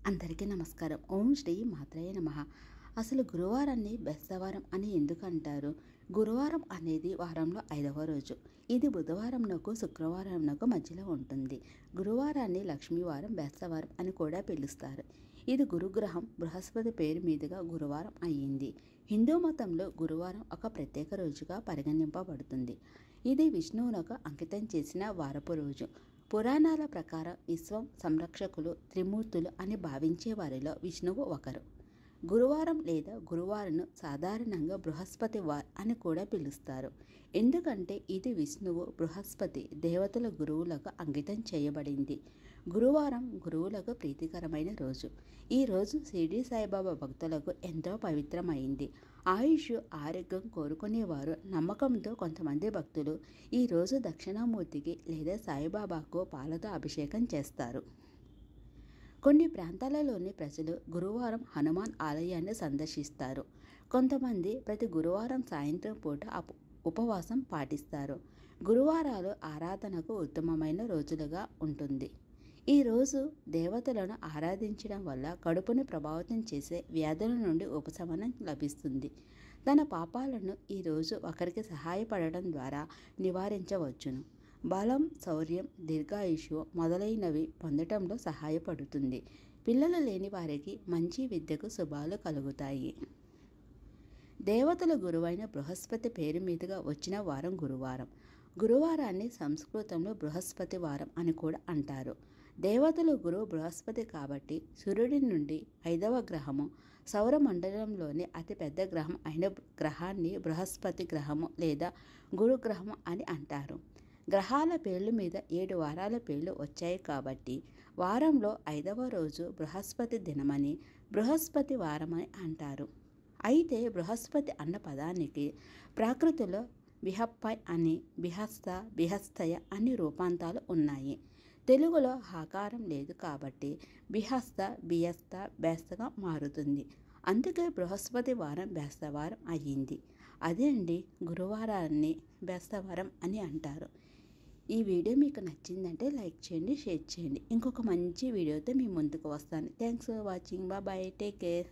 అందరికీ నమస్కారం. ఓం శ్రీ మాత్రేయ నమః. అసలు గురువారాన్ని బెస్తవారం అని ఎందుకు అంటారు? గురువారం అనేది వారంలో 5వ రోజు. ఇది బుధవారంనకు శుక్రవారంనకు మధ్యలో ఉంటుంది. గురువారాన్ని లక్ష్మీవారం, బెస్తవారం అని కూడా పిలుస్తారు. ఇది గురుగ్రహం బృహస్పతి పేరు మీదుగా గురువారం అయ్యింది. హిందూ మతంలో గురువారం ఒక ప్రత్యేక రోజుగా పరిగణింపబడుతుంది. ఇది విష్ణువునకు అంకితం చేసిన వారపు రోజు. పురాణాల ప్రకారం విశ్వం సంరక్షకులు త్రిమూర్తులు అని భావించే వారిలో విష్ణువు ఒకరు. గురువారం లేదా గురువారంను సాధారణంగా బృహస్పతి అని కూడా పిలుస్తారు. ఎందుకంటే ఇది విష్ణువు బృహస్పతి దేవతల గురువులకు అంకితం చేయబడింది. గురువారం గురువులకు ప్రీతికరమైన రోజు. ఈ రోజు షిరిడి సాయిబాబా భక్తులకు ఎంతో పవిత్రమైంది. ఆయుష్ ఆరోగ్యం కోరుకునేవారు నమ్మకంతో కొంతమంది భక్తులు ఈరోజు దక్షిణామూర్తికి లేదా సాయిబాబాకు పాలతో అభిషేకం చేస్తారు. కొన్ని ప్రాంతాలలోని ప్రజలు గురువారం హనుమాన్ ఆలయాన్ని సందర్శిస్తారు. కొంతమంది ప్రతి గురువారం సాయంత్రం పూట ఉపవాసం పాటిస్తారు. గురువారాలు ఆరాధనకు ఉత్తమమైన రోజులుగా ఉంటుంది. ఈరోజు దేవతలను ఆరాధించడం వల్ల కడుపును ప్రభావితం చేసే వ్యాధుల నుండి ఉపశమనం లభిస్తుంది. తన పాపాలను ఈరోజు ఒకరికి సహాయపడడం ద్వారా నివారించవచ్చును. బలం, శౌర్యం, దీర్ఘాయుషు మొదలైనవి పొందటంలో సహాయపడుతుంది. పిల్లలు లేని వారికి మంచి విద్యకు శుభాలు కలుగుతాయి. దేవతల గురువైన బృహస్పతి పేరు మీదుగా వచ్చిన వారం గురువారం. గురువారాన్ని సంస్కృతంలో బృహస్పతి వారం అని కూడా అంటారు. దేవతల గురువు బృహస్పతి కాబట్టి సూర్యుడి నుండి 5వ గ్రహము, సౌరమండలంలోని అతిపెద్ద గ్రహం అయిన గ్రహాన్ని బృహస్పతి గ్రహము లేదా గురుగ్రహము అని అంటారు. గ్రహాల పేర్ల మీద 7 వారాల పేర్లు వచ్చాయి కాబట్టి వారంలో 5వ రోజు బృహస్పతి దినమని బృహస్పతి వారమని అంటారు. అయితే బృహస్పతి అన్న పదానికి ప్రాకృతిలో బిహప్పై అని, బిహస్త, బిహస్తయ అని రూపాంతాలు ఉన్నాయి. తెలుగులో హకారం లేదు కాబట్టి బిహస్త, బియస్త, బేస్తగా మారుతుంది. అందుకే బృహస్పతి వారం బేస్తవారం అయ్యింది. అదే అండి గురువారాన్ని బేస్తవారం అని అంటారు. ఈ వీడియో మీకు నచ్చిందంటే లైక్ చేయండి, షేర్ చేయండి. ఇంకొక మంచి వీడియోతో మీ ముందుకు వస్తాను. Thanks for watching. Bye, take care.